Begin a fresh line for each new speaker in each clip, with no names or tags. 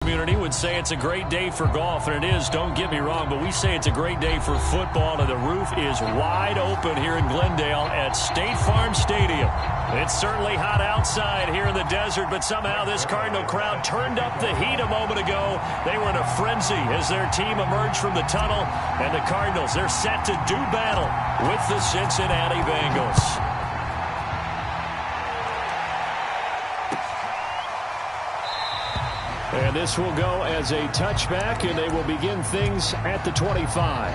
community would say it's a great day for golf, and it is, don't get me wrong, but we say it's a great day for football, and the roof is wide open here in Glendale at State Farm Stadium. It's certainly hot outside here in the desert, but somehow this Cardinal crowd turned up the heat a moment ago. They were in a frenzy as their team emerged from the tunnel, and the Cardinals, they're set to do battle with the Cincinnati Bengals. And this will go as a touchback, and they will begin things at the 25.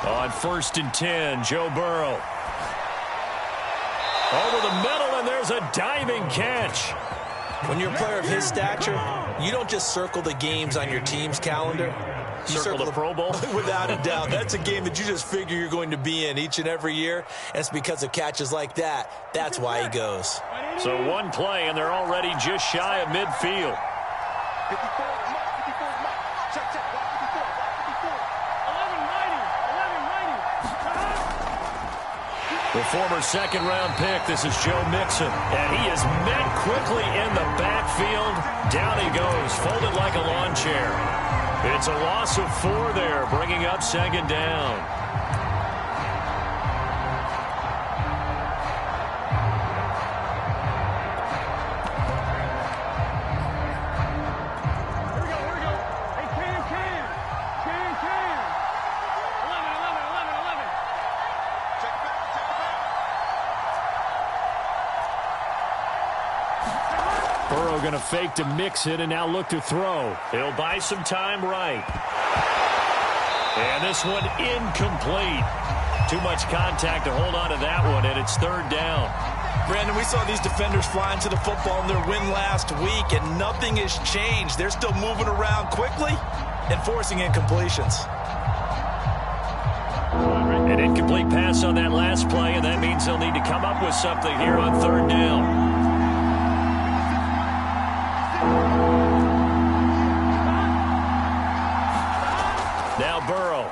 On 1st and 10, Joe Burrow. Over the middle, and there's a diving catch.
When you're a player of his stature, you don't just circle the games on your team's calendar. You
circle the Pro Bowl?
Without a doubt. That's a game that you just figure you're going to be in each and every year. And it's because of catches like that. That's why he goes.
So one play, and they're already just shy of midfield. The former second-round pick, this is Joe Mixon, and he is met quickly in the backfield. Down he goes, folded like a lawn chair. It's a loss of 4 there, bringing up 2nd down. Burrow going to fake to Mixon and now look to throw. He'll buy some time right. And this one incomplete. Too much contact to hold on to that one, and it's 3rd down.
Brandon, we saw these defenders flying to the football in their win last week, and nothing has changed. They're still moving around quickly and forcing incompletions.
An incomplete pass on that last play, and that means they'll need to come up with something here on 3rd down. Now Burrow.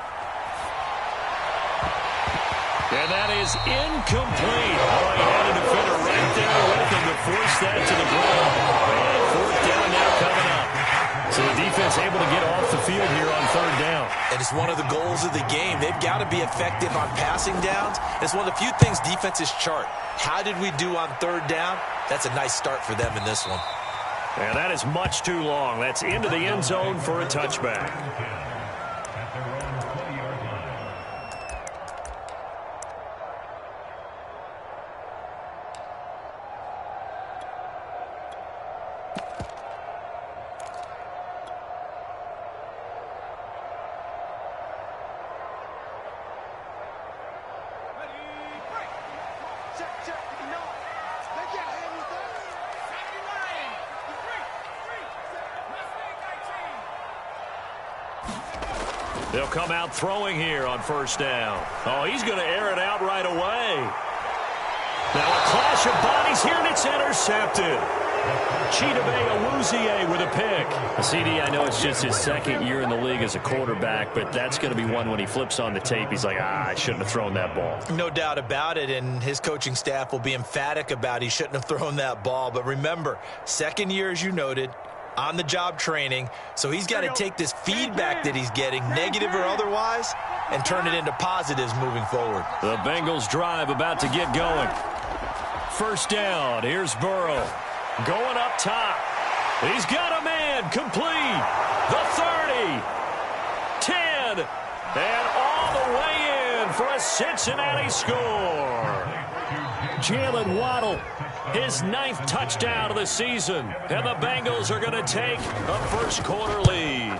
And that is incomplete. Oh, he had a defender right there with him to force that to the ground. And 4th down now coming up. So the defense able to get off the field here on 3rd down.
And it's one of the goals of the game. They've got to be effective on passing downs. It's one of the few things defenses chart. How did we do on 3rd down? That's a nice start for them in this one.
And that is much too long. That's into the end zone for a touchback. They'll come out throwing here on 1st down. Oh, he's going to air it out right away. Now a clash of bodies here, and it's intercepted. Chidobe Awuzie with a pick. CD, I know it's just his 2nd year in the league as a quarterback, but that's going to be one when he flips on the tape. He's like, I shouldn't have thrown that ball.
No doubt about it, and his coaching staff will be emphatic about he shouldn't have thrown that ball. But remember, 2nd year, as you noted, on-the-job training, so he's got to take this feedback that he's getting, negative or otherwise, and turn it into positives moving forward.
The Bengals drive about to get going. 1st down, here's Burrow. Going up top. He's got a man, complete. The 30, 10, and all the way in for a Cincinnati score. Jalen Waddle, his 9th touchdown of the season, and the Bengals are going to take a 1st quarter lead.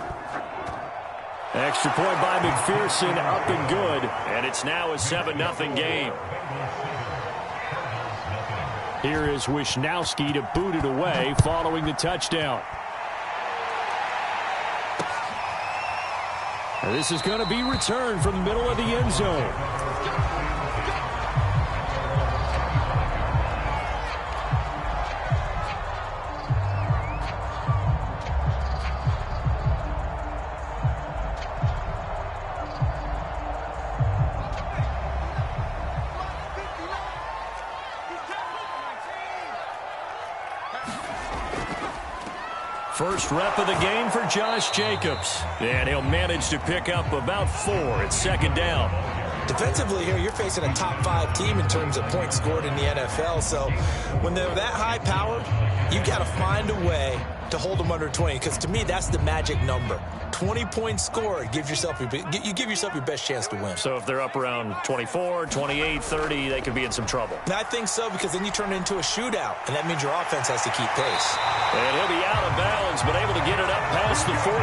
Extra point by McPherson, up and good, and it's now a 7-0 game. Here is Wisnowski to boot it away following the touchdown. And this is going to be returned from the middle of the end zone. First rep of the game for Josh Jacobs. And he'll manage to pick up about 4 at second down.
Defensively here, you're facing a top 5 team in terms of points scored in the NFL. So when they're that high-powered, you got to find a way to hold them under 20. Because to me, that's the magic number. 20 points scored, you give yourself your best chance to win.
So if they're up around 24, 28, 30, they could be in some trouble.
And I think so, because then you turn it into a shootout, and that means your offense has to keep pace.
And he'll be out of bounds, but able to get it up past the 45. All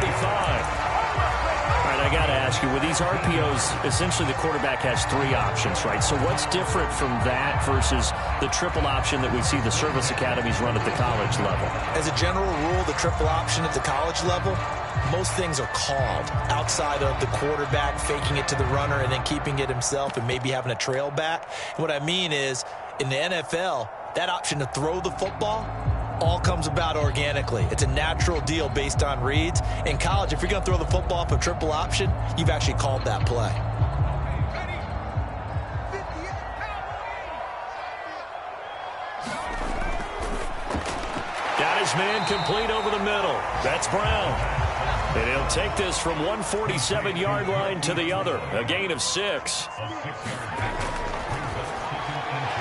right, I got to ask you, with these RPOs, essentially the quarterback has 3 options, right? So what's different from that versus the triple option that we see the service academies run at the college level?
As a general rule, the triple option at the college level, most things are called outside of the quarterback faking it to the runner and then keeping it himself and maybe having a trail back. What I mean is, in the NFL, that option to throw the football all comes about organically. It's a natural deal based on reads. In college, if you're going to throw the football up a triple option, you've actually called that play.
Got his man complete over the middle. That's Brown. And he'll take this from 147-yard line to the other. A gain of 6.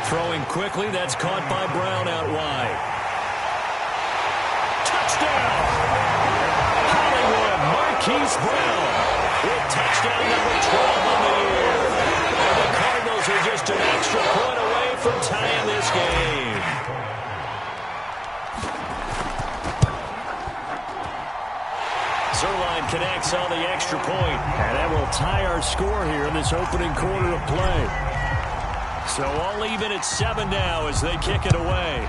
Throwing quickly, that's caught by Brown out wide. Touchdown! Hollywood Marquise Brown with touchdown number 12 on the year. And the Cardinals are just an extra point away from tying this game. Zerline connects on the extra point, and that will tie our score here in this opening quarter of play. So all even at 7 now as they kick it away.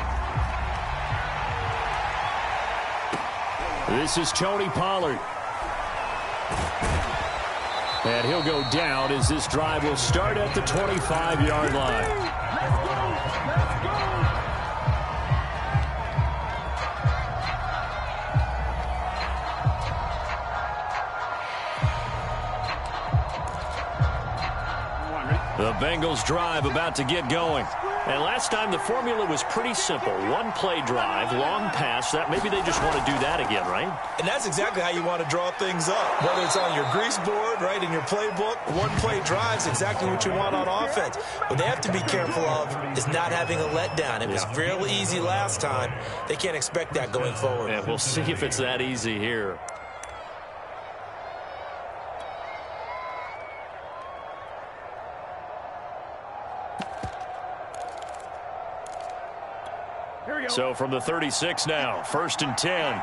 This is Tony Pollard. And he'll go down as this drive will start at the 25-yard line. The Bengals drive about to get going. And last time the formula was pretty simple. One play drive, long pass. That maybe they just want to do that again, right?
And that's exactly how you want to draw things up. Whether it's on your grease board, right, in your playbook, one play drive is exactly what you want on offense. What they have to be careful of is not having a letdown. It was real easy last time. They can't expect that going forward.
And we'll see if it's that easy here. So from the 36 now, 1st and 10.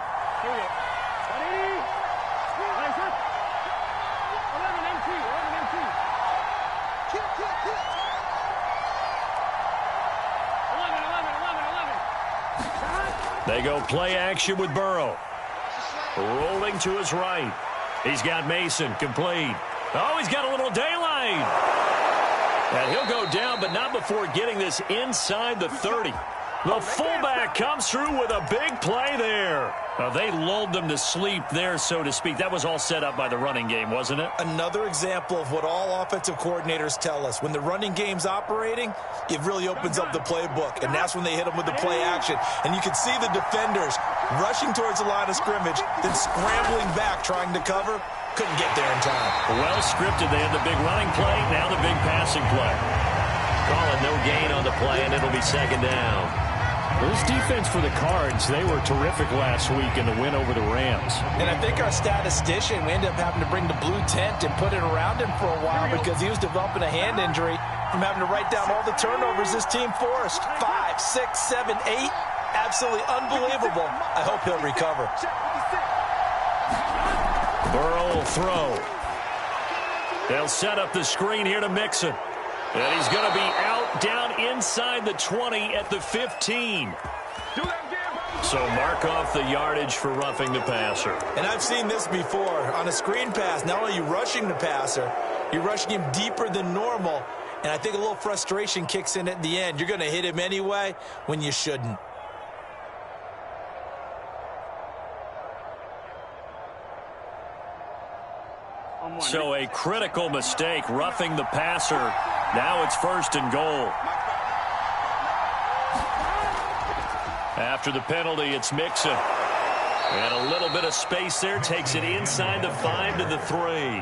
They go play action with Burrow. Rolling to his right. He's got Mason complete. Oh, he's got a little daylight. And he'll go down, but not before getting this inside the 30. The fullback comes through with a big play there. They lulled them to sleep there, so to speak. That was all set up by the running game, wasn't it?
Another example of what all offensive coordinators tell us. When the running game's operating, it really opens up the playbook, and that's when they hit them with the play action. And you can see the defenders rushing towards the line of scrimmage, then scrambling back trying to cover. Couldn't get there in time.
Well scripted. They had the big running play, now the big passing play. Calling no gain on the play, and it'll be 2nd down. This defense for the Cards, they were terrific last week in the win over the Rams.
And I think our statistician, we ended up having to bring the blue tent and put it around him for a while because he was developing a hand injury from having to write down all the turnovers this team forced. 5, 6, 7, 8. Absolutely unbelievable. I hope he'll recover.
Burrow will throw. They'll set up the screen here to Mixon. And he's going to be out down inside the 20 at the 15. So mark off the yardage for roughing the passer.
And I've seen this before. On a screen pass, not only are you rushing the passer, you're rushing him deeper than normal. And I think a little frustration kicks in at the end. You're going to hit him anyway when you shouldn't.
So a critical mistake, roughing the passer. Now it's 1st and goal. After the penalty, it's Mixon. And a little bit of space there. Takes it inside the 5 to the 3.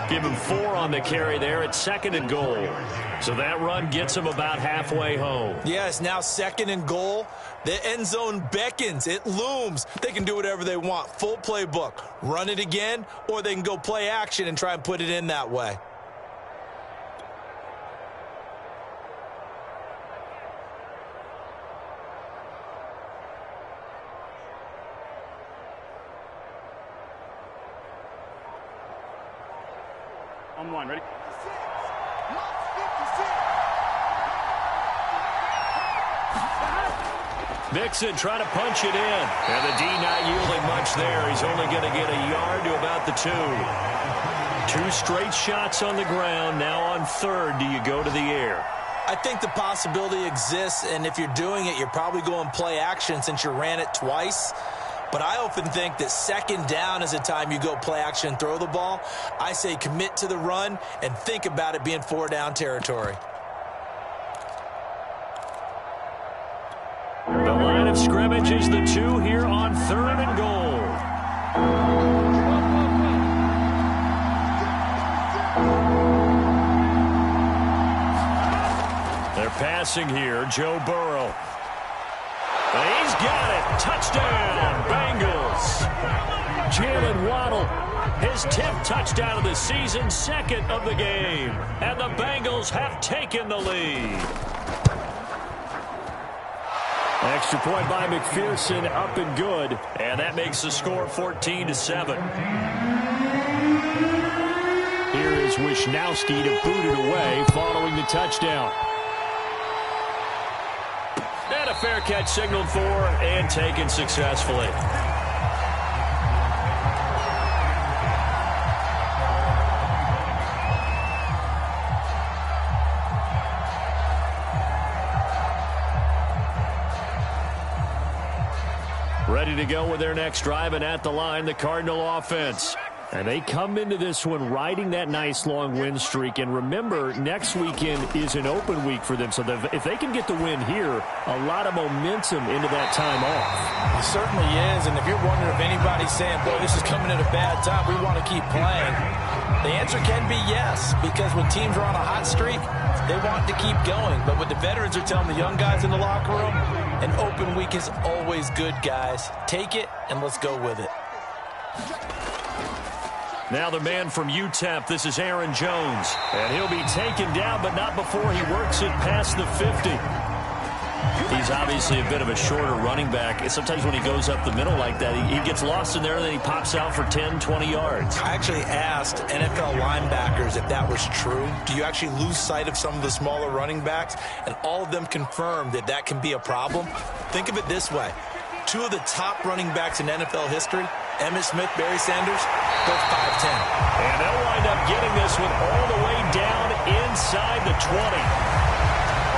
Give him 4 on the carry there at 2nd and goal. So that run gets him about halfway home.
Yeah, it's now 2nd and goal. The end zone beckons. It looms. They can do whatever they want. Full playbook. Run it again, or they can go play action and try and put it in that way.
On one, ready?
Mixon trying to punch it in. And the D not yielding much there. He's only going to get a yard to about the 2. 2 straight shots on the ground. Now on 3rd, do you go to the air?
I think the possibility exists, and if you're doing it, you're probably going play action since you ran it twice. But I often think that 2nd down is a time you go play action and throw the ball. I say commit to the run and think about it being 4 down territory.
The line of scrimmage is the 2 here on 3rd and goal. They're passing here. Joe Burrow. And he's got it. Touchdown, Bengals. Jalen Waddle, his 10th touchdown of the season, 2nd of the game. And the Bengals have taken the lead. Extra point by McPherson, up and good. And that makes the score 14-7. Here is Wisnowski to boot it away following the touchdown. And a fair catch signaled for and taken successfully. Ready to go with their next drive, and at the line, the Cardinal offense. And they come into this one riding that nice long win streak. And remember, next weekend is an open week for them. So if they can get the win here, a lot of momentum into that time off.
It certainly is. And if you're wondering if anybody's saying, boy, this is coming at a bad time, we want to keep playing, the answer can be yes. Because when teams are on a hot streak, they want to keep going. But what the veterans are telling the young guys in the locker room, an open week is always good, guys. Take it and let's go with it.
Now the man from UTEP, this is Aaron Jones. And he'll be taken down, but not before he works it past the 50. He's obviously a bit of a shorter running back. Sometimes when he goes up the middle like that, he gets lost in there, and then he pops out for 10, 20 yards.
I actually asked NFL linebackers if that was true. Do you actually lose sight of some of the smaller running backs? And all of them confirmed that that can be a problem. Think of it this way. 2 of the top running backs in NFL history, Emmitt Smith, Barry Sanders, both 5'10".
And they'll wind up getting this one all the way down inside the 20.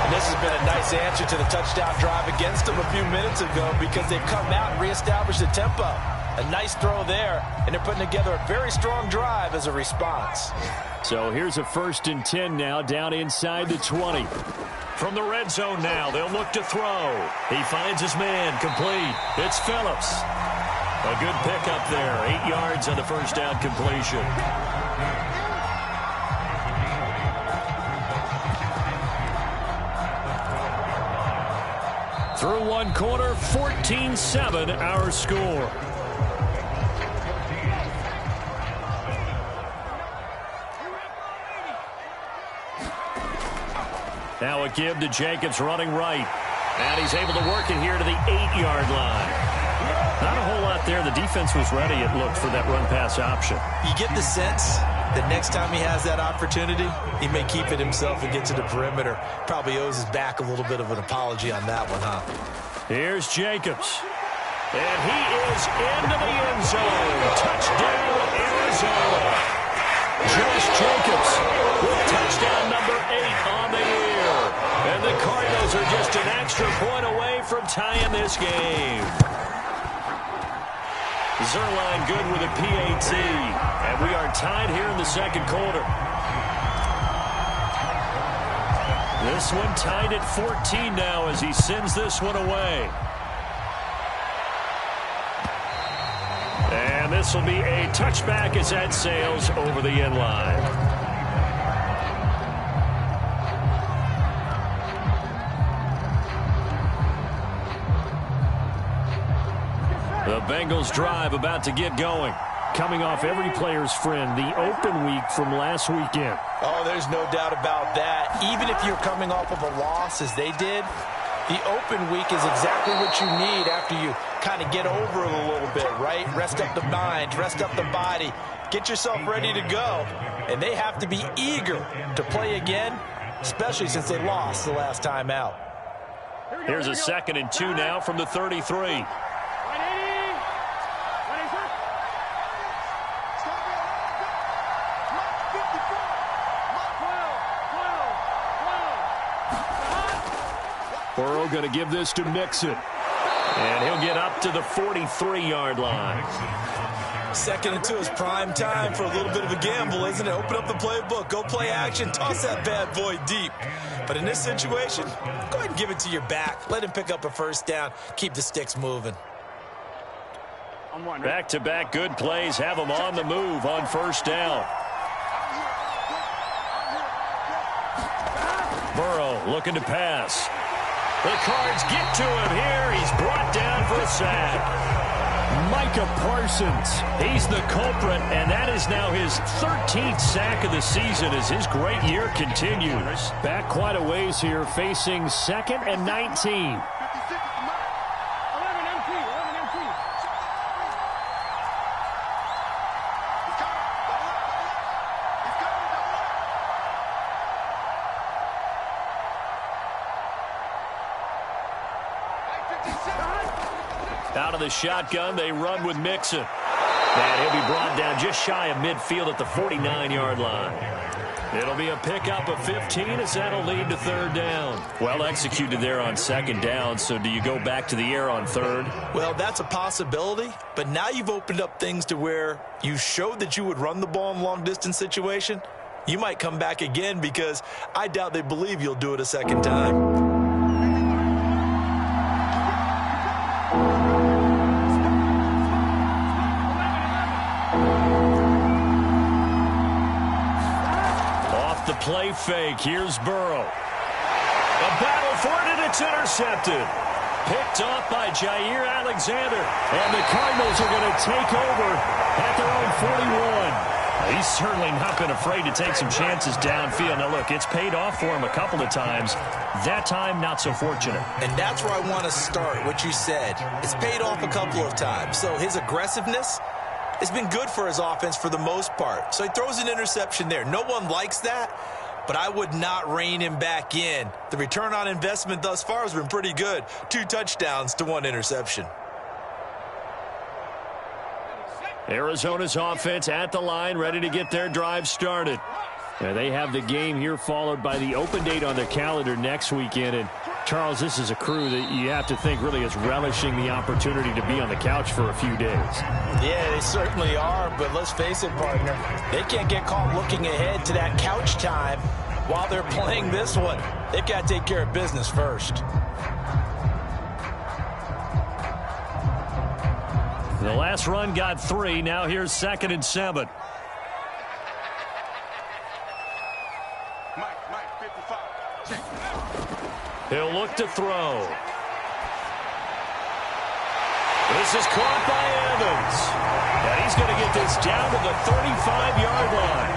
And this has been a nice answer to the touchdown drive against them a few minutes ago because they've come out and reestablished the tempo. A nice throw there, and they're putting together a very strong drive as a response.
So here's a 1st and 10 now down inside the 20. From the red zone now, they'll look to throw. He finds his man, complete. It's Phillips. A good pickup there, 8 yards on the first down completion. Through one quarter, 14-7 our score. Now a give to Jacobs running right. And he's able to work it here to the 8-yard line. Not a whole lot there. The defense was ready, it looked, for that run-pass option.
You get the sense that next time he has that opportunity, he may keep it himself and get to the perimeter. Probably owes his back a little bit of an apology on that one, huh?
Here's Jacobs. And he is into the end zone. Touchdown, Arizona. Josh Jacobs with touchdown number 8 on the year. And the Cardinals are just an extra point away from tying this game. Zerline good with a PAT. And we are tied here in the second quarter. This one tied at 14 now as he sends this one away. this will be a touchback as that sails over the end line. The Bengals drive about to get going. Coming off every player's friend, the open week from last weekend.
Oh, there's no doubt about that. Even if you're coming off of a loss as they did, the open week is exactly what you need after you kind of get over it a little bit, right? Rest up the mind, rest up the body, get yourself ready to go. And they have to be eager to play again, especially since they lost the last time out.
Here's a 2nd and 2 now from the 33. Burrow going to give this to Mixon. And he'll get up to the 43-yard line.
2nd and 2 is prime time for a little bit of a gamble, isn't it? Open up the playbook, go play action, toss that bad boy deep. But in this situation, go ahead and give it to your back. Let him pick up a first down. Keep the sticks moving.
Back-to-back good plays have him on the move on first down. Burrow looking to pass. The Cards get to him here. He's brought down for a sack. Micah Parsons, he's the culprit, and that is now his 13th sack of the season as his great year continues. Back quite a ways here, facing 2nd and 19. Out of the shotgun, they run with Mixon. And he'll be brought down just shy of midfield at the 49-yard line. It'll be a pickup of 15 as that'll lead to 3rd down. Well executed there on 2nd down, so do you go back to the air on 3rd?
Well, that's a possibility, but now you've opened up things to where you showed that you would run the ball in long-distance situation. You might come back again because I doubt they believe you'll do it a 2nd time.
Play fake. Here's Burrow. A battle for it, and it's intercepted. Picked off by Jair Alexander. And the Cardinals are going to take over at their own 41. He's certainly not been afraid to take some chances downfield. Now, look, it's paid off for him a couple of times. That time, not so fortunate.
And that's where I want to start, what you said. It's paid off a couple of times. So his aggressiveness has been good for his offense for the most part. So he throws an interception there. No one likes that, but I would not rein him back in. The return on investment thus far has been pretty good. 2 touchdowns to 1 interception.
Arizona's offense at the line, ready to get their drive started. They have the game here followed by the open date on their calendar next weekend. And Charles, this is a crew that you have to think really is relishing the opportunity to be on the couch for a few days.
Yeah, they certainly are, but let's face it, partner. They can't get caught looking ahead to that couch time while they're playing this one. They've got to take care of business first.
The last run got 3. Now here's 2nd and 7. He'll look to throw. This is caught by Evans. And he's going to get this down to the 35-yard line.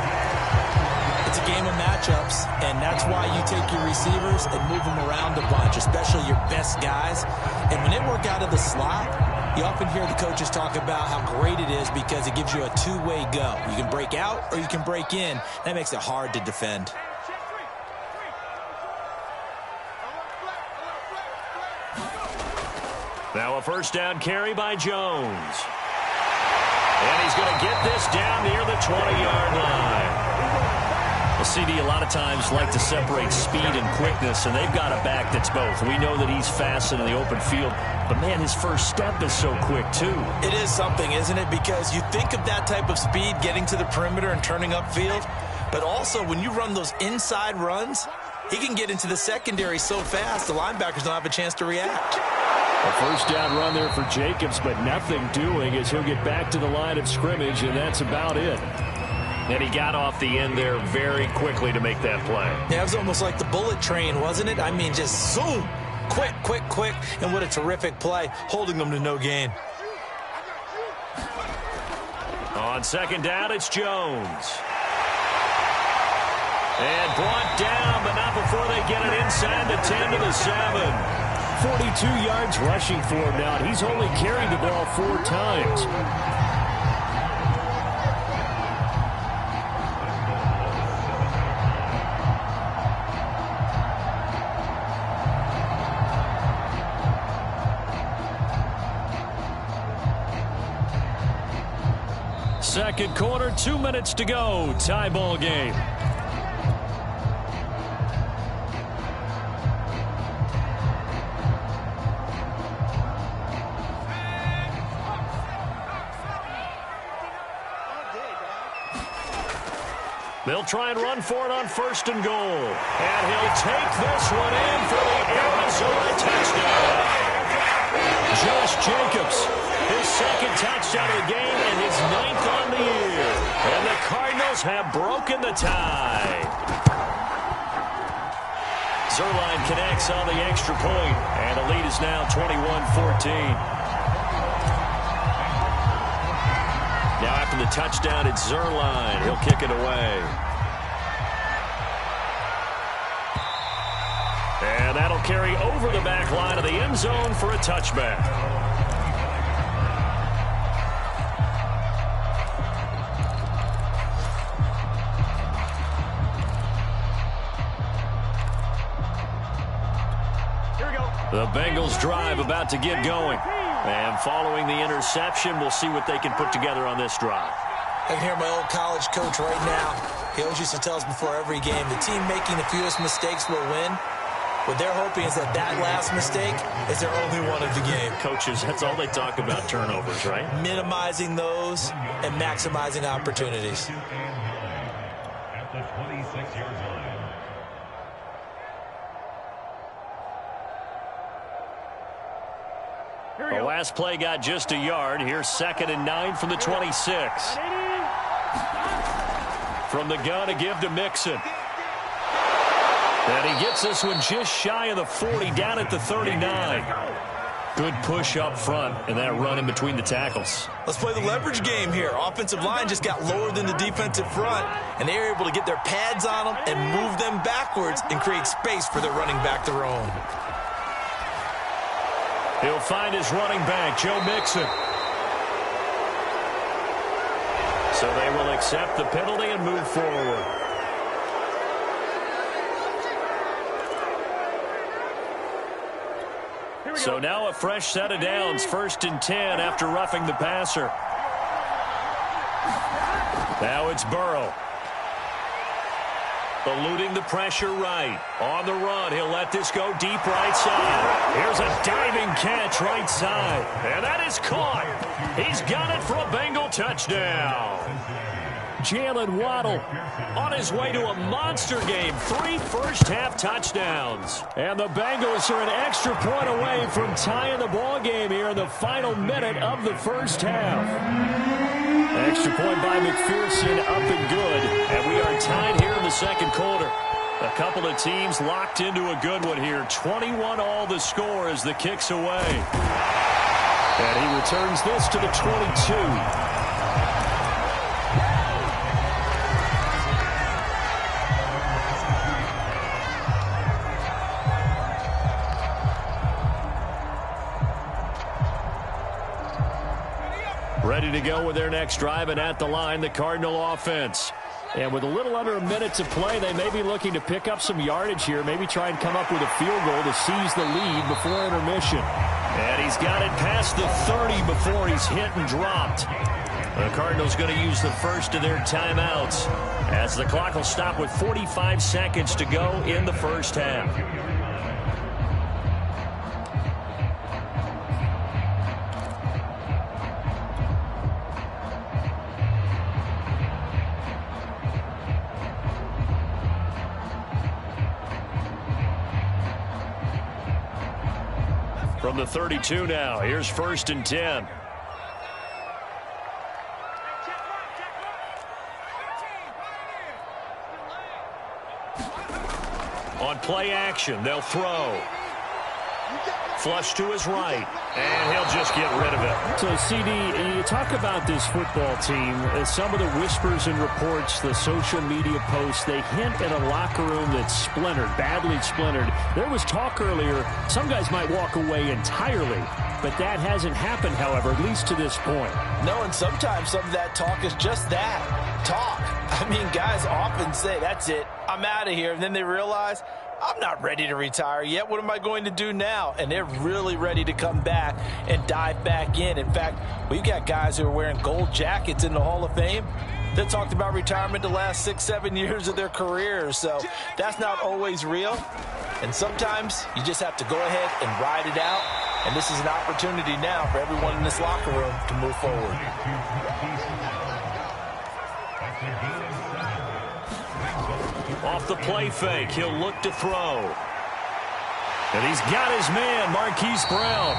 It's a game of matchups, and that's why you take your receivers and move them around a bunch, especially your best guys. And when they work out of the slot, you often hear the coaches talk about how great it is because it gives you a two-way go. You can break out or you can break in. That makes it hard to defend.
Now a first down carry by Jones. And he's going to get this down near the 20-yard line. Well, CD, a lot of times like to separate speed and quickness, and they've got a back that's both. We know that he's fast in the open field, but, man, his first step is so quick, too.
It is something, isn't it? Because you think of that type of speed getting to the perimeter and turning upfield, but also when you run those inside runs, he can get into the secondary so fast the linebackers don't have a chance to react.
A first down run there for Jacobs, but nothing doing as he'll get back to the line of scrimmage, and that's about it. And he got off the end there very quickly to make that play.
Yeah, it was almost like the bullet train, wasn't it? I mean, just zoom. Quick, quick, quick. And what a terrific play, holding them to no gain.
On second down, it's Jones. And brought down, but not before they get it inside the 10 to the 7. 42 yards rushing for him now. He's only carried the ball 4 times. Second quarter, 2 minutes to go. Tie ball game. They'll try and run for it on first and goal. And he'll take this one in for the Arizona touchdown. Josh Jacobs, his second touchdown of the game and his 9th on the year. And the Cardinals have broken the tie. Zuerlein connects on the extra point, and the lead is now 21-14. Now after the touchdown, it's Zuerlein. He'll kick it away. And that'll carry over the back line of the end zone for a touchback. The Bengals drive about to get going. And following the interception, we'll see what they can put together on this drive.
I can hear my old college coach right now. He always used to tell us before every game, the team making the fewest mistakes will win. What they're hoping is that last mistake is their only one of the game.
Coaches, that's all they talk about, turnovers, right?
Minimizing those and maximizing opportunities.
At the 26-yard line.
The last play got just a yard. Here's 2nd and 9 from the 26. From the gun to give to Mixon. And he gets this one just shy of the 40, down at the 39. Good push up front, and that run in between the tackles.
Let's play the leverage game here. Offensive line just got lower than the defensive front, and they were able to get their pads on them and move them backwards and create space for their running back their own.
He'll find his running back, Joe Mixon. So they will accept the penalty and move forward. So now a fresh set of downs, 1st and 10 after roughing the passer. Now it's Burrow. Eluding the pressure right. On the run, he'll let this go deep right side. Here's a diving catch right side. And that is caught. He's got it for a Bengal touchdown. Jalen Waddle on his way to a monster game. 3 first-half touchdowns. And the Bengals are an extra point away from tying the ball game here in the final minute of the first half. Extra point by McPherson, up and good. And we are tied here in the second quarter. A couple of teams locked into a good one here. 21 all the score as the kick's away. And he returns this to the 22. Ready to go with their next drive, and at the line, the Cardinal offense. And with a little under a minute to play, they may be looking to pick up some yardage here, maybe try and come up with a field goal to seize the lead before intermission. And he's got it past the 30 before he's hit and dropped. The Cardinals going to use the first of their timeouts as the clock will stop with 45 seconds to go in the first half. From the 32 now, here's 1st and 10. On play action, they'll throw. Flush to his right, and he'll just get rid of it.
So, CD, you talk about this football team, some of the whispers and reports, the social media posts, they hint at a locker room that's splintered, badly splintered. There was talk earlier, some guys might walk away entirely, but that hasn't happened, however, at least to this point.
No, and sometimes some of that talk is just that, talk. I mean, guys often say, that's it, I'm out of here, and then they realize, I'm not ready to retire yet. What am I going to do now? And they're really ready to come back and dive back in. In fact, we've got guys who are wearing gold jackets in the Hall of Fame that talked about retirement the last 6-7 years of their careers. So that's not always real. And sometimes you just have to go ahead and ride it out. And this is an opportunity now for everyone in this locker room to move forward.
Off the play fake, he'll look to throw. And he's got his man, Marquise Brown.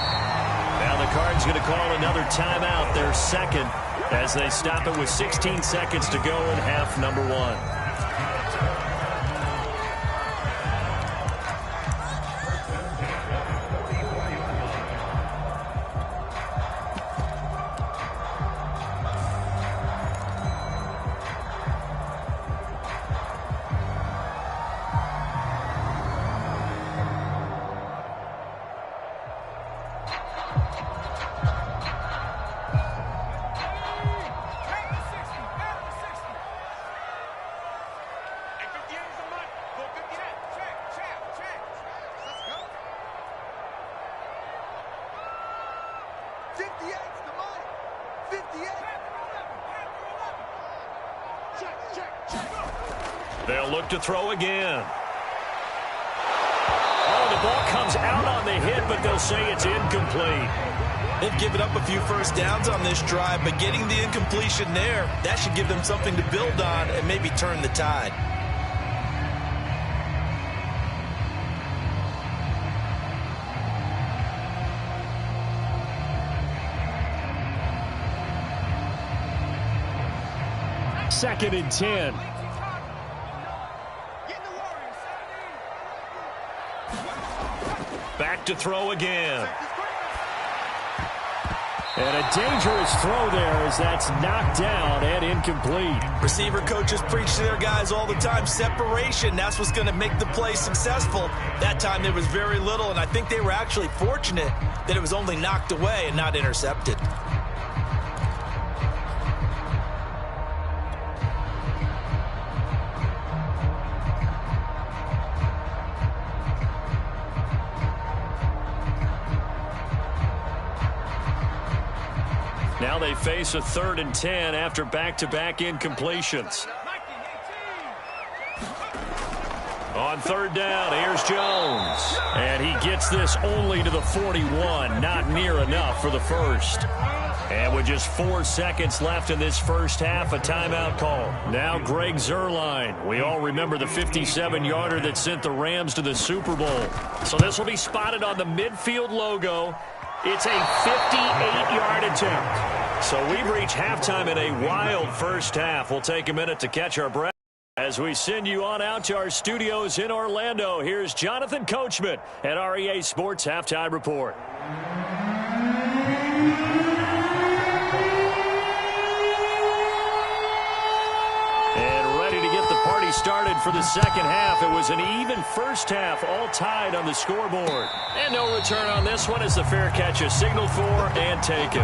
Now the Cards going to call another timeout, their second, as they stop it with 16 seconds to go in half number 1. They'll look to throw again. Oh, the ball comes out on the hit, but they'll say it's incomplete.
They've given up a few first downs on this drive, but getting the incompletion there, that should give them something to build on and maybe turn the tide.
Second and 10. Back to throw again. And a dangerous throw there as that's knocked down and incomplete.
Receiver coaches preach to their guys all the time. Separation, that's what's going to make the play successful. That time there was very little, and I think they were actually fortunate that it was only knocked away and not intercepted.
Now they face a 3rd and 10 after back-to-back incompletions. On 3rd down, here's Jones. And he gets this only to the 41, not near enough for the first. And with just 4 seconds left in this first half, a timeout call. Now Greg Zuerlein. We all remember the 57-yarder that sent the Rams to the Super Bowl. So this will be spotted on the midfield logo. It's a 58-yard attempt. So we've reached halftime in a wild first half. We'll take a minute to catch our breath as we send you on out to our studios in Orlando. Here's Jonathan Coachman at REA Sports Halftime Report. Started for the second half. It was an even first half, all tied on the scoreboard. And no return on this one as the fair catch is signaled for and taken.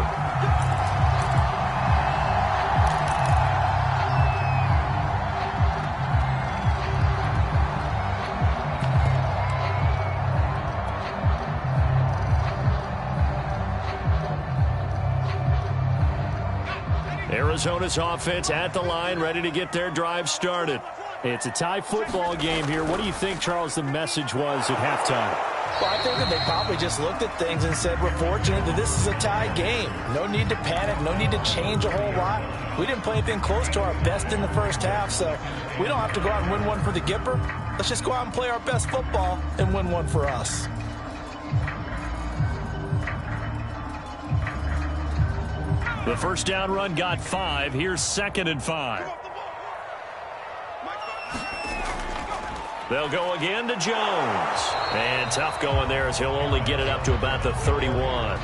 Arizona's offense at the line, ready to get their drive started.
It's a tie football game here. What do you think, Charles, the message was at halftime?
Well, I think that they probably just looked at things and said, we're fortunate that this is a tie game. No need to panic. No need to change a whole lot. We didn't play anything close to our best in the first half, so we don't have to go out and win one for the Gipper. Let's just go out and play our best football and win one for us.
The first down run got 5. Here's 2nd and 5. They'll go again to Jones. And tough going there as he'll only get it up to about the 31.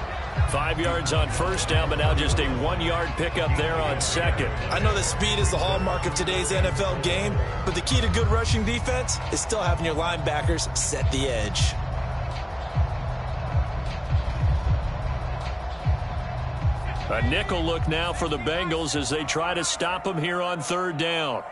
5 yards on first down, but now just a 1-yard pickup there on 2nd.
I know that speed is the hallmark of today's NFL game, but the key to good rushing defense is still having your linebackers set the edge.
A nickel look now for the Bengals as they try to stop him here on 3rd down.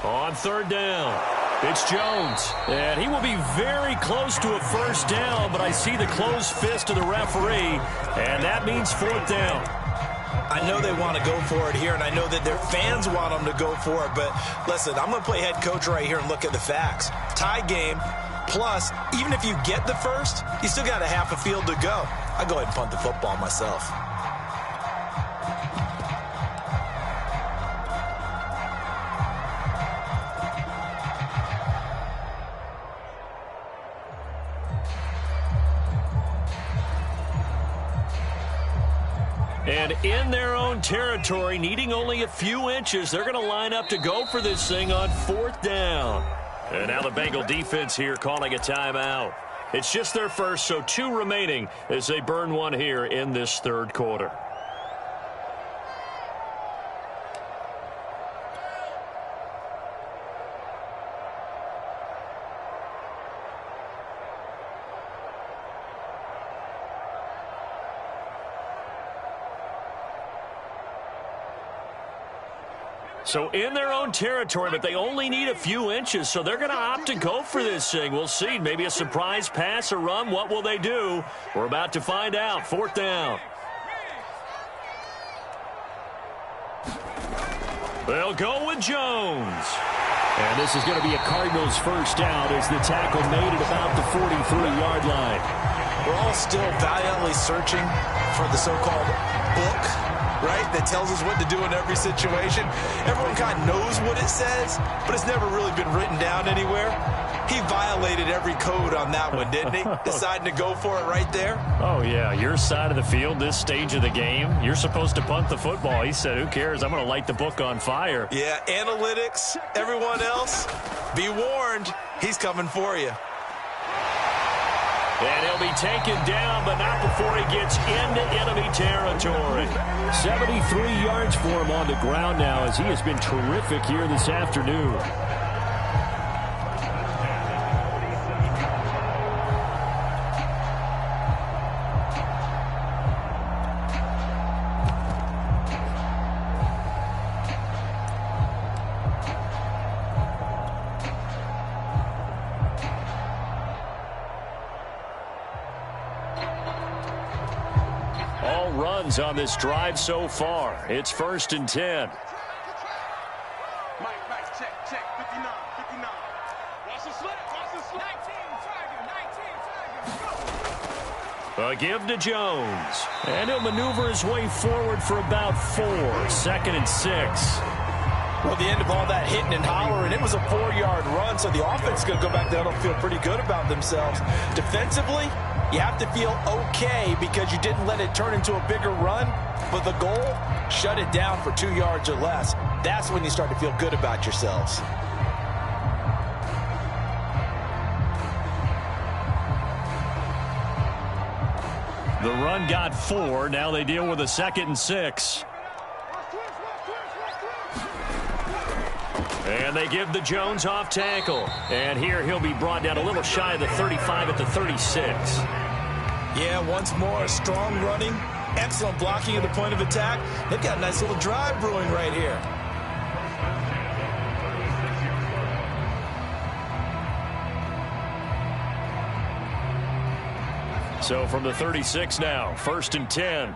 On 3rd down, it's Jones. And he will be very close to a first down, but I see the closed fist of the referee, and that means 4th down.
I know they want to go for it here, and I know that their fans want them to go for it, but listen, I'm going to play head coach right here and look at the facts. Tie game. Plus, even if you get the first, you still got a half a field to go. I go ahead and punt the football myself.
And in their own territory, needing only a few inches, they're going to line up to go for this thing on 4th down. And now the Bengal defense here calling a timeout. It's just their first, so 2 remaining as they burn one here in this 3rd quarter. So in their own territory, but they only need a few inches, so they're going to opt to go for this thing. We'll see. Maybe a surprise pass or run. What will they do? We're about to find out. 4th down. They'll go with Jones.
And this is going to be a Cardinals first down as the tackle made at about the 43-yard line.
We're all still valiantly searching for the so-called book, right, that tells us what to do in every situation. Everyone kind of knows what it says, but it's never really been written down anywhere. He violated every code on that one, didn't he? Deciding to go for it right there.
Oh, yeah, your side of the field, this stage of the game, you're supposed to punt the football. He said, who cares? I'm going to light the book on fire.
Yeah, analytics, everyone else, be warned, he's coming for you.
And he'll be taken down, but not before he gets into enemy territory.
73 yards for him on the ground now as he has been terrific here this afternoon.
On this drive so far. It's 1st and 10.
Mike, check, 59. Watch the slip. 19,
A give to Jones. And he'll maneuver his way forward for about 4. 2nd and 6.
Well, the end of all that hitting and hollering, it was a 4-yard run, so the offense is going to go back there and feel pretty good about themselves. Defensively, you have to feel okay because you didn't let it turn into a bigger run, but the goal, shut it down for 2 yards or less. That's when you start to feel good about yourselves.
The run got 4. Now they deal with a 2nd and 6. And they give the Jones off tackle. And here he'll be brought down a little shy of the 35 at the 36.
Yeah, once more, strong running, excellent blocking at the point of attack. They've got a nice little drive brewing right here.
So from the 36 now, 1st and 10.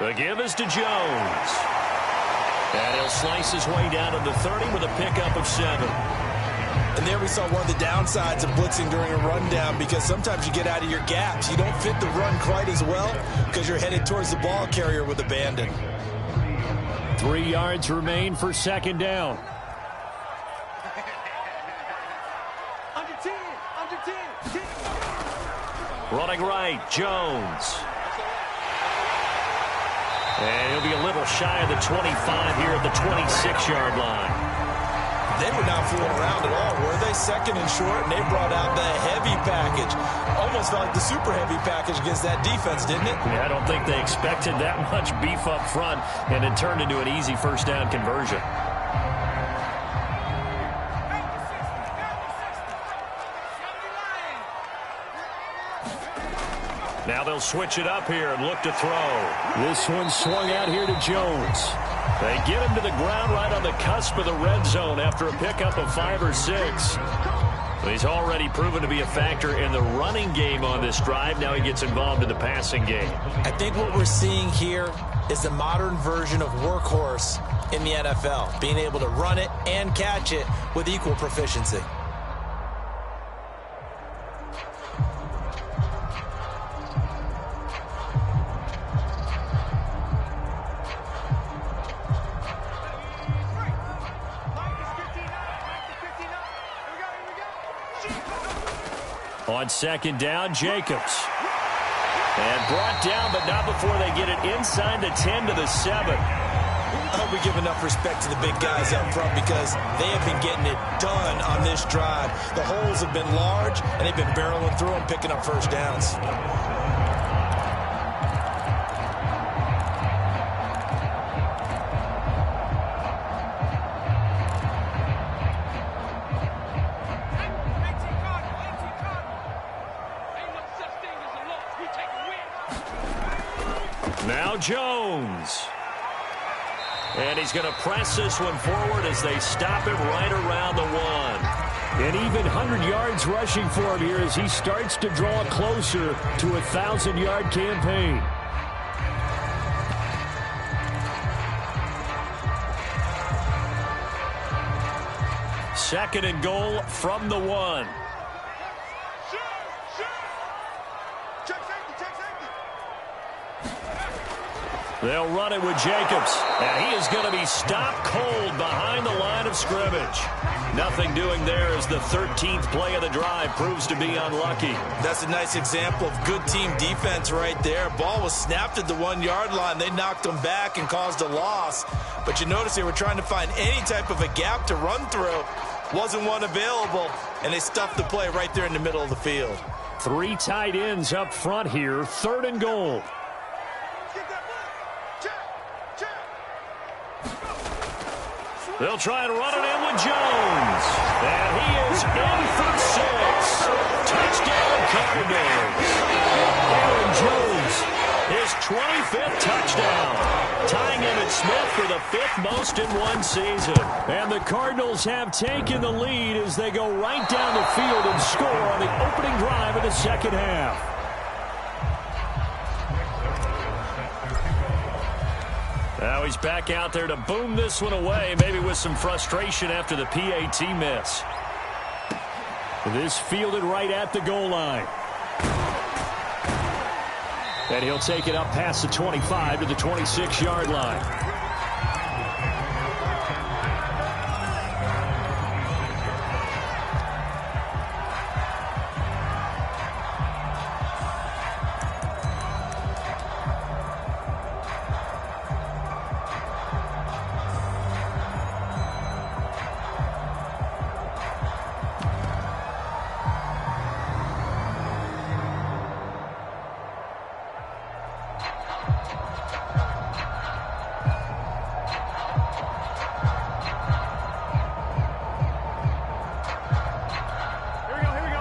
The give is to Jones. And he'll slice his way down to the 30 with a pickup of 7.
And there we saw one of the downsides of blitzing during a rundown because sometimes you get out of your gaps. You don't fit the run quite as well because you're headed towards the ball carrier with abandon.
3 yards remain for 2nd down.
Running right, Jones. And he'll be a little shy of the 25 here at the 26-yard line.
They were not fooling around at all, were they? Second and short, and they brought out the heavy package. Almost felt like the super heavy package against that defense, didn't it?
Yeah, I don't think they expected that much beef up front, and it turned into an easy first down conversion. Now they'll switch it up here and look to throw.
This one swung out here to Jones.
They get him to the ground right on the cusp of the red zone after a pickup of 5 or 6. He's already proven to be a factor in the running game on this drive. Now he gets involved in the passing game.
I think what we're seeing here is the modern version of workhorse in the NFL, being able to run it and catch it with equal proficiency.
On second down, Jacobs. And brought down, but not before they get it inside the 10 to the 7.
I hope we give enough respect to the big guys up front because they have been getting it done on this drive. The holes have been large, and they've been barreling through them, picking up first downs.
Now Jones. And he's going to press this one forward as they stop him right around the 1.
And even 100 yards rushing for him here as he starts to draw closer to a 1,000-yard campaign.
Second and goal from the 1. They'll run it with Jacobs, and he is going to be stopped cold behind the line of scrimmage. Nothing doing there as the 13th play of the drive proves to be unlucky.
That's a nice example of good team defense right there. Ball was snapped at the 1-yard line. They knocked them back and caused a loss. But you notice they were trying to find any type of a gap to run through. Wasn't one available, and they stuffed the play right there in the middle of the field.
3 tight ends up front here, 3rd and goal.
They'll try and run it in with Jones. And he is in for 6. Touchdown, Cardinals. Aaron Jones, his 25th touchdown. Tying Emmitt Smith for the 5th most in one season.
And the Cardinals have taken the lead as they go right down the field and score on the opening drive of the second half.
Now he's back out there to boom this one away, maybe with some frustration after the PAT miss.
This fielded right at the goal line. And he'll take it up past the 25 to the 26-yard line.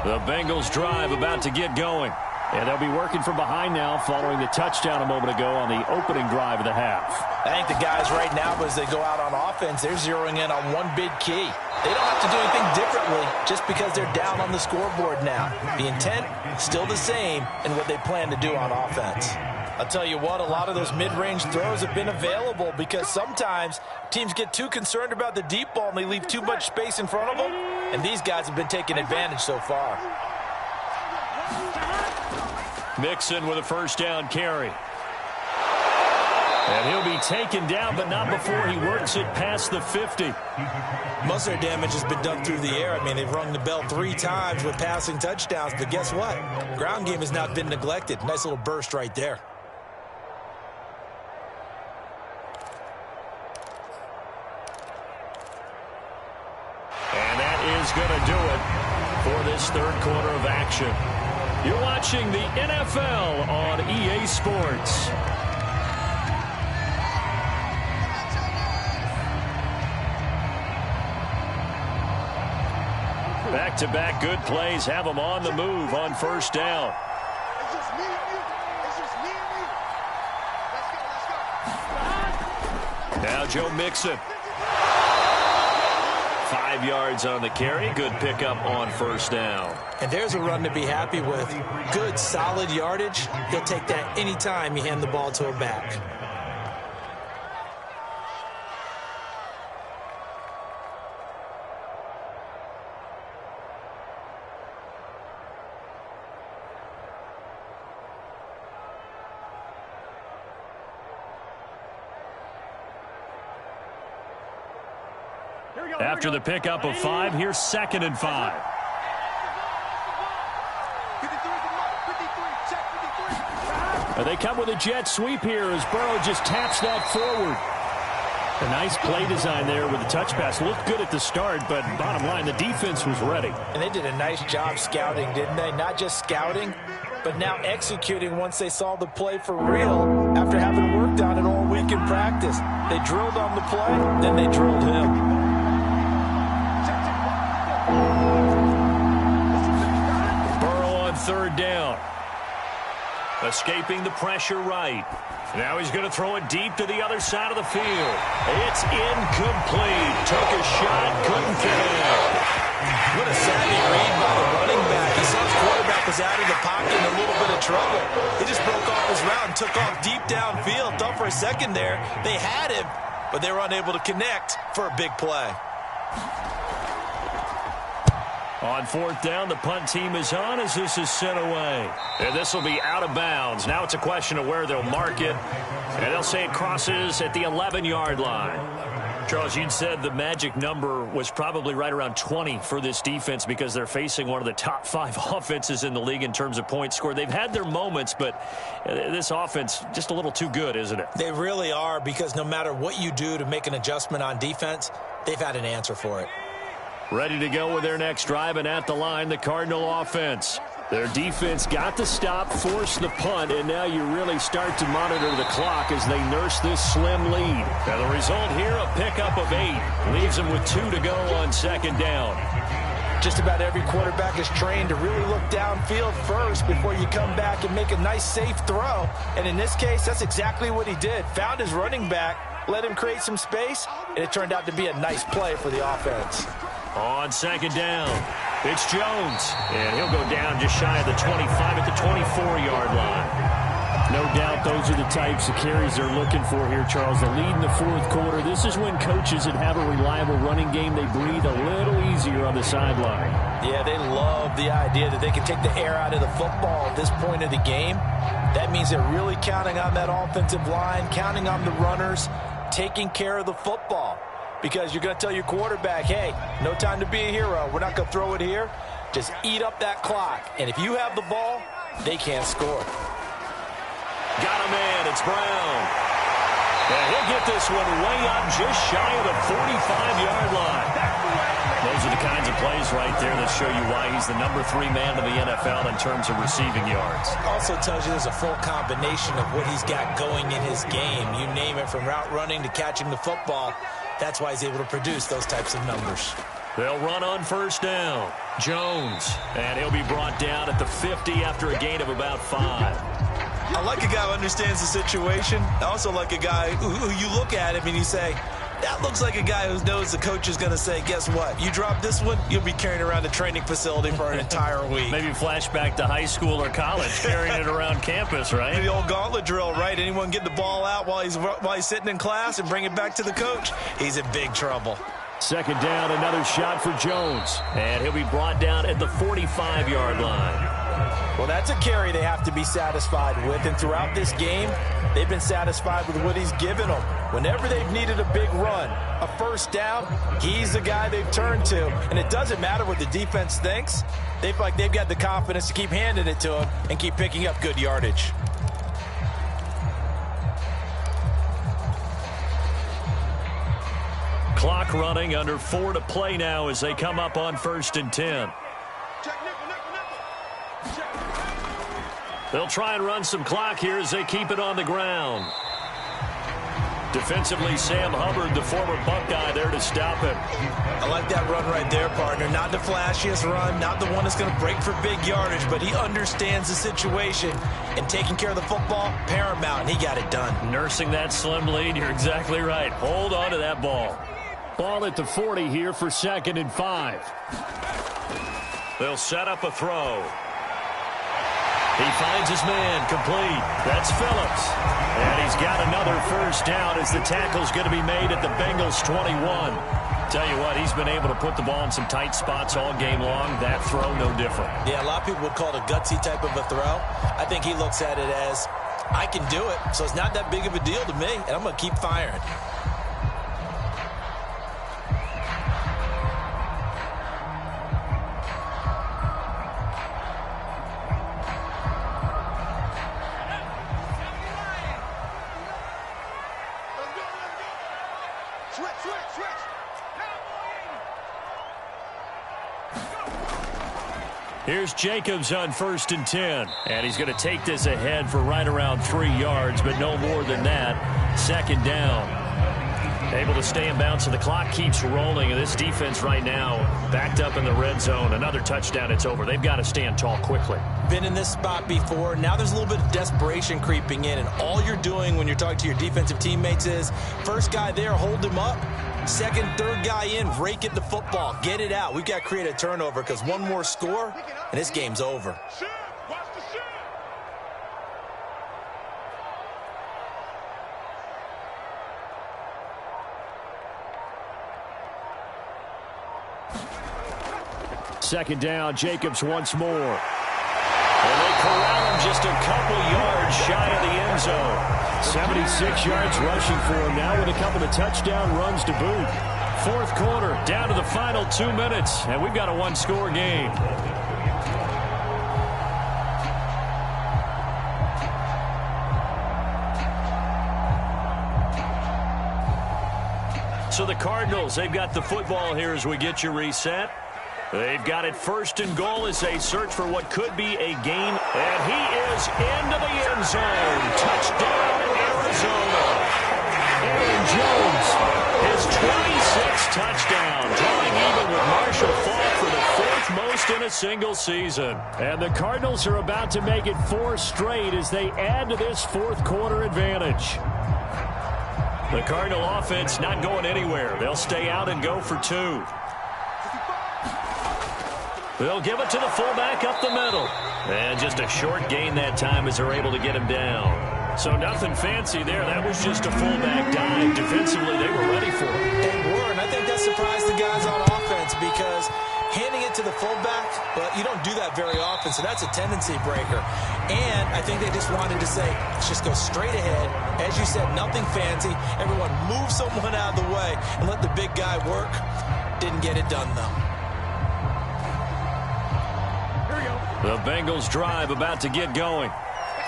The Bengals drive about to get going.
And they'll be working from behind now following the touchdown a moment ago on the opening drive of the half.
I think the guys right now, as they go out on offense, they're zeroing in on one big key. They don't have to do anything differently just because they're down on the scoreboard now. The intent, still the same in what they plan to do on offense. I'll tell you what, a lot of those mid-range throws have been available because sometimes teams get too concerned about the deep ball and they leave too much space in front of them, and these guys have been taking advantage so far.
Mixon with a first down carry. And he'll be taken down, but not before he works it past the 50.
Most of their damage has been done through the air. I mean, they've rung the bell 3 times with passing touchdowns, but guess what? Ground game has not been neglected. Nice little burst right there.
And that is going to do it for this third quarter of action. You're watching the NFL on EA Sports. Back-to-back good plays have them on the move on first down.
It's just me and you. It's just me and you. Let's go.
Now Joe Mixon. 5 yards on the carry. Good pickup on first down.
And there's a run to be happy with. Good, solid yardage. He'll take that anytime you hand the ball to a back.
After the pickup of 5, here's 2nd and 5.
53.
They come with a jet sweep here as Burrow just taps that forward. A nice play design there with the touch pass. Looked good at the start, but bottom line, the defense was ready.
And they did a nice job scouting, didn't they? Not just scouting, but now executing once they saw the play for real after having worked on it all week in practice. They drilled on the play, then they drilled him.
Burrow on 3rd down. Escaping the pressure right. Now he's going to throw it deep to the other side of the field. It's incomplete. Took a shot, couldn't connect.
What a savvy read by the running back. He saw his quarterback was out of the pocket in a little bit of trouble. He just broke off his route and took off deep downfield. Thought for a second there they had him, but they were unable to connect for a big play.
On 4th down, the punt team is on as this is sent away. And this will be out of bounds. Now it's a question of where they'll mark it. And they'll say it crosses at the 11-yard line. Charles, you said the magic number was probably right around 20 for this defense because they're facing one of the top 5 offenses in the league in terms of points scored. They've had their moments, but this offense just a little too good, isn't it?
They really are, because no matter what you do to make an adjustment on defense, they've had an answer for it.
Ready to go with their next drive, and at the line, the Cardinal offense. Their defense got the stop, forced the punt, and now you really start to monitor the clock as they nurse this slim lead. Now the result here, a pickup of 8. Leaves them with 2 to go on 2nd down.
Just about every quarterback is trained to really look downfield first before you come back and make a nice, safe throw. And in this case, that's exactly what he did. Found his running back, let him create some space, and it turned out to be a nice play for the offense.
On 2nd down, it's Jones, and he'll go down just shy of the 25 at the 24-yard line.
No doubt those are the types of carries they're looking for here, Charles. The lead in the 4th quarter. This is when coaches that have a reliable running game, they breathe a little easier on the sideline.
Yeah, they love the idea that they can take the air out of the football at this point of the game. That means they're really counting on that offensive line, counting on the runners, taking care of the football. Because you're going to tell your quarterback, hey, no time to be a hero. We're not going to throw it here. Just eat up that clock. And if you have the ball, they can't score.
Got a man. It's Brown. And he'll get this one way up just shy of the 45-yard line. Those are the kinds of plays right there that show you why he's the number 3 man in the NFL in terms of receiving yards.
Also tells you there's a full combination of what he's got going in his game. You name it, from route running to catching the football. That's why he's able to produce those types of numbers.
They'll run on 1st down. Jones. And he'll be brought down at the 50 after a gain of about 5.
I like a guy who understands the situation. I also like a guy who you look at him and you say, that looks like a guy who knows the coach is going to say, guess what? You drop this one, you'll be carrying around the training facility for an entire week.
Maybe flashback to high school or college, carrying it around campus, right?
The old gauntlet drill, right? Anyone get the ball out while he's sitting in class and bring it back to the coach? He's in big trouble.
2nd down, another shot for Jones. And he'll be brought down at the 45-yard line.
Well, that's a carry they have to be satisfied with, and throughout this game, they've been satisfied with what he's given them. Whenever they've needed a big run, a first down, he's the guy they've turned to. And it doesn't matter what the defense thinks. They feel like they've got the confidence to keep handing it to him and keep picking up good yardage.
Clock running, under 4 to play now as they come up on 1st and 10. They'll try and run some clock here as they keep it on the ground. Defensively, Sam Hubbard, the former Buckeye, there to stop him.
I like that run right there, partner. Not the flashiest run, not the one that's going to break for big yardage, but he understands the situation, and taking care of the football, paramount, and he got it done.
Nursing that slim lead, you're exactly right. Hold on to that ball.
Ball at the 40 here for 2nd and 5.
They'll set up a throw. He finds his man, complete. That's Phillips. And he's got another first down as the tackle's going to be made at the Bengals 21. Tell you what, he's been able to put the ball in some tight spots all game long. That throw, no different.
Yeah, a lot of people would call it a gutsy type of a throw. I think he looks at it as, I can do it, so it's not that big of a deal to me, and I'm going to keep firing.
Here's Jacobs on 1st and 10. And he's going to take this ahead for right around 3 yards, but no more than that. 2nd down. Able to stay in bounds, so the clock keeps rolling. And this defense right now backed up in the red zone. Another touchdown, it's over. They've got to stand tall quickly.
Been in this spot before. Now there's a little bit of desperation creeping in. And all you're doing when you're talking to your defensive teammates is, first guy there, hold him up. Second, third guy in, rake it the football. Get it out. We've got to create a turnover because one more score, and this game's over.
Second down, Jacobs once more.
And they corral him just a couple yards shy of the end zone.
76 yards rushing for him now with a couple of touchdown runs to boot.
4th quarter, down to the final 2 minutes, and we've got a one-score game. So the Cardinals, they've got the football here as we get you reset. They've got it 1st and goal as they search for what could be a gain. And he is into the end zone. Touchdown, Arizona.
Aaron Jones,
his 26th touchdown, drawing even with Marshall Faulk for the 4th most in a single season.
And the Cardinals are about to make it 4 straight as they add to this 4th quarter advantage.
The Cardinal offense not going anywhere. They'll stay out and go for 2. They'll give it to the fullback up the middle. And just a short gain that time as they're able to get him down. So nothing fancy there. That was just a fullback dive. Defensively, they were ready for it.
They were, and I think that surprised the guys on offense because handing it to the fullback, well, you don't do that very often, so that's a tendency breaker. And I think they just wanted to say, let's just go straight ahead. As you said, nothing fancy. Everyone move someone out of the way and let the big guy work. Didn't get it done, though.
The Bengals drive about to get going.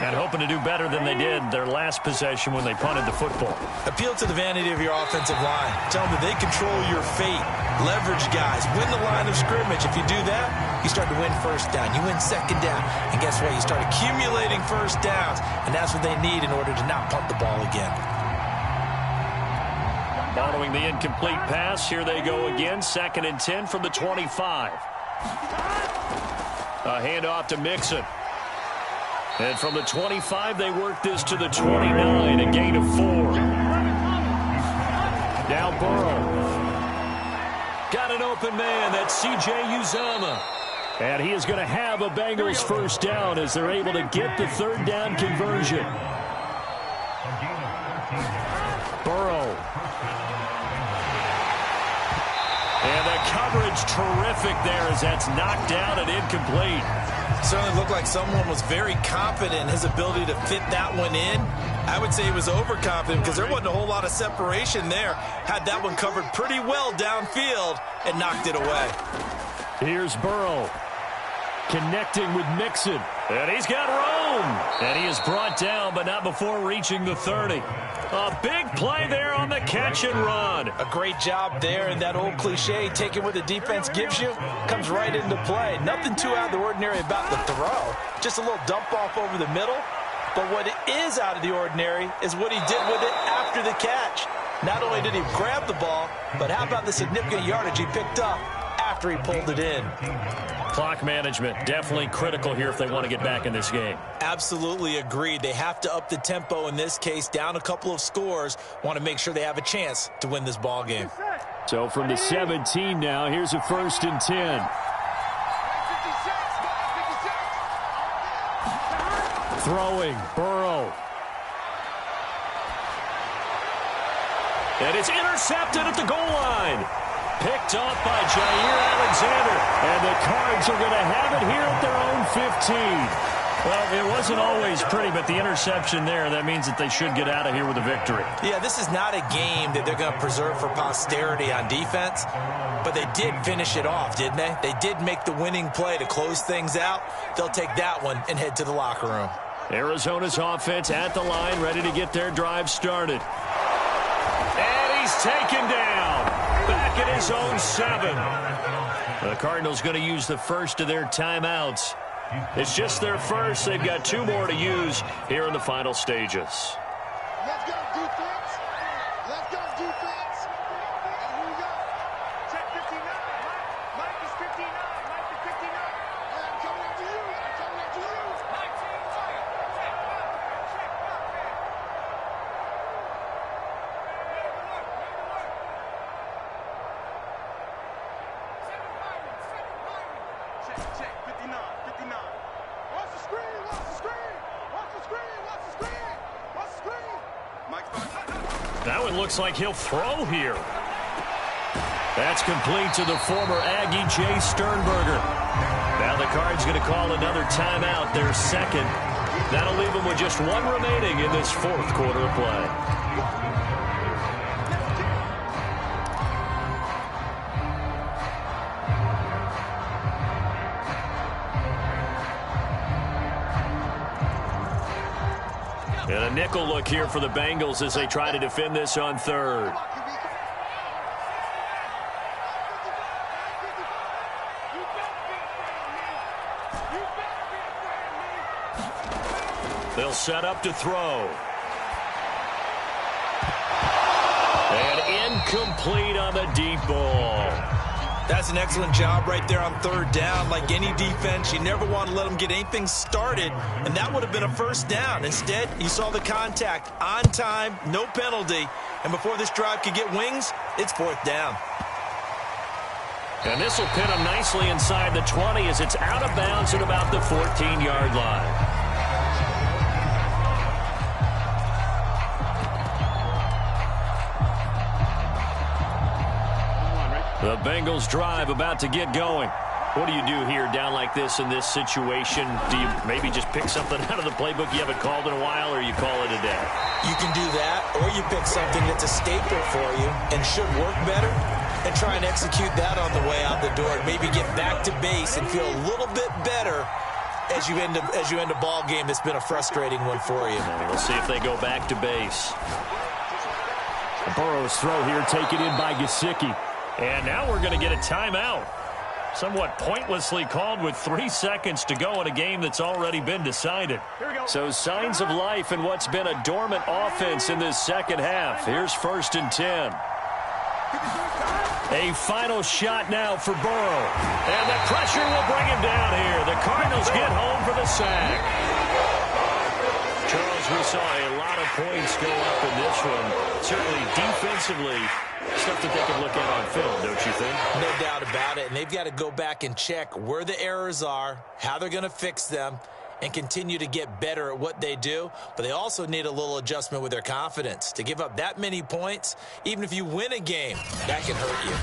And hoping to do better than they did their last possession when they punted the football.
Appeal to the vanity of your offensive line. Tell them that they control your fate. Leverage guys. Win the line of scrimmage. If you do that, you start to win first down. You win second down. And guess what? You start accumulating first downs. And that's what they need in order to not punt the ball again.
Following the incomplete pass, here they go again. 2nd and 10 from the 25. A handoff to Mixon. And from the 25, they work this to the 29, a gain of 4. Now Burrow. Got an open man. That's C.J. Uzomah.
And he is going to have a Bengals first down as they're able to get the 3rd down conversion. Burrow.
And the coverage terrific there as that's knocked down and incomplete.
Certainly looked like someone was very confident in his ability to fit that one in. I would say he was overconfident because there wasn't a whole lot of separation there. Had that one covered pretty well downfield and knocked it away.
Here's Burrow connecting with Mixon.
And he's got room. And he is brought down, but not before reaching the 30. A big play there on the catch and run.
A great job there, and that old cliche, taking what the defense gives you, comes right into play. Nothing too out of the ordinary about the throw. Just a little dump off over the middle. But what is out of the ordinary is what he did with it after the catch. Not only did he grab the ball, but how about the significant yardage he picked up after he pulled it in.
Clock management, definitely critical here if they want to get back in this game.
Absolutely agreed. They have to up the tempo in this case, down a couple of scores. Want to make sure they have a chance to win this ball game.
So from the 17 now, here's a 1st and 10. Throwing, Burrow.
And it's intercepted at the goal line. Picked off by Jair Alexander.
And the Cards are going to have it here at their own 15.
Well, it wasn't always pretty, but the interception there, that means that they should get out of here with a victory.
Yeah, this is not a game that they're going to preserve for posterity on defense, but they did finish it off, didn't they? They did make the winning play to close things out. They'll take that one and head to the locker room.
Arizona's offense at the line, ready to get their drive started. And he's taken down. Back at his own 7. The Cardinals going to use the first of their timeouts. It's just their first. They've got 2 more to use here in the final stages.
Let's go defense. Let's go defense. And here we go. Check 59. Mike is 59. Mike is 59. I'm coming up to you. I'm coming up to you. 19. Check. Check. 59. 59. Watch the screen. Watch the screen. Watch the screen. Watch the screen. Watch the screen. Mike's back.
That one looks like he'll throw here. That's complete to the former Aggie, Jay Sternberger. Now the Cards going to call another timeout, their second. That'll leave them with just 1 remaining in this 4th quarter of play. And a nickel look here for the Bengals as they try to defend this on 3rd. They'll set up to throw. And incomplete on the deep ball.
That's an excellent job right there on 3rd down. Like any defense, you never want to let them get anything started, and that would have been a 1st down. Instead, you saw the contact on time, no penalty, and before this drive could get wings, it's 4th down.
And this will pin them nicely inside the 20 as it's out of bounds at about the 14-yard line. The Bengals drive about to get going. What do you do here down like this in this situation? Do you maybe just pick something out of the playbook you haven't called in a while, or you call it a day?
You can do that, or you pick something that's a staple for you and should work better and try and execute that on the way out the door and maybe get back to base and feel a little bit better as you end a ball game that's been a frustrating one for you.
And we'll see if they go back to base.
Burrow's throw here taken in by Gesicki.
And now we're going to get a timeout. Somewhat pointlessly called with 3 seconds to go in a game that's already been decided. So signs of life in what's been a dormant offense in this second half. Here's 1st and 10. A final shot now for Burrow. And the pressure will bring him down here. The Cardinals get home for the sack. Charles, we saw a lot of points go up in this one. Certainly defensively, stuff that they can look at on film, don't you think?
No doubt about it. And they've got to go back and check where the errors are, how they're going to fix them, and continue to get better at what they do. But they also need a little adjustment with their confidence. To give up that many points, even if you win a game, that can hurt you.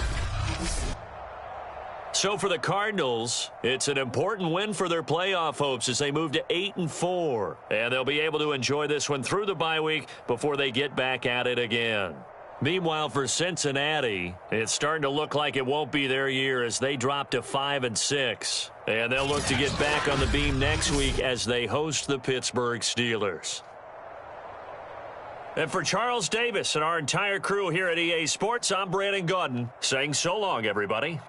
So for the Cardinals, it's an important win for their playoff hopes as they move to 8-4. And they'll be able to enjoy this one through the bye week before they get back at it again. Meanwhile, for Cincinnati, it's starting to look like it won't be their year as they drop to 5-6. And they'll look to get back on the beam next week as they host the Pittsburgh Steelers. And for Charles Davis and our entire crew here at EA Sports, I'm Brandon Gaudin saying so long, everybody.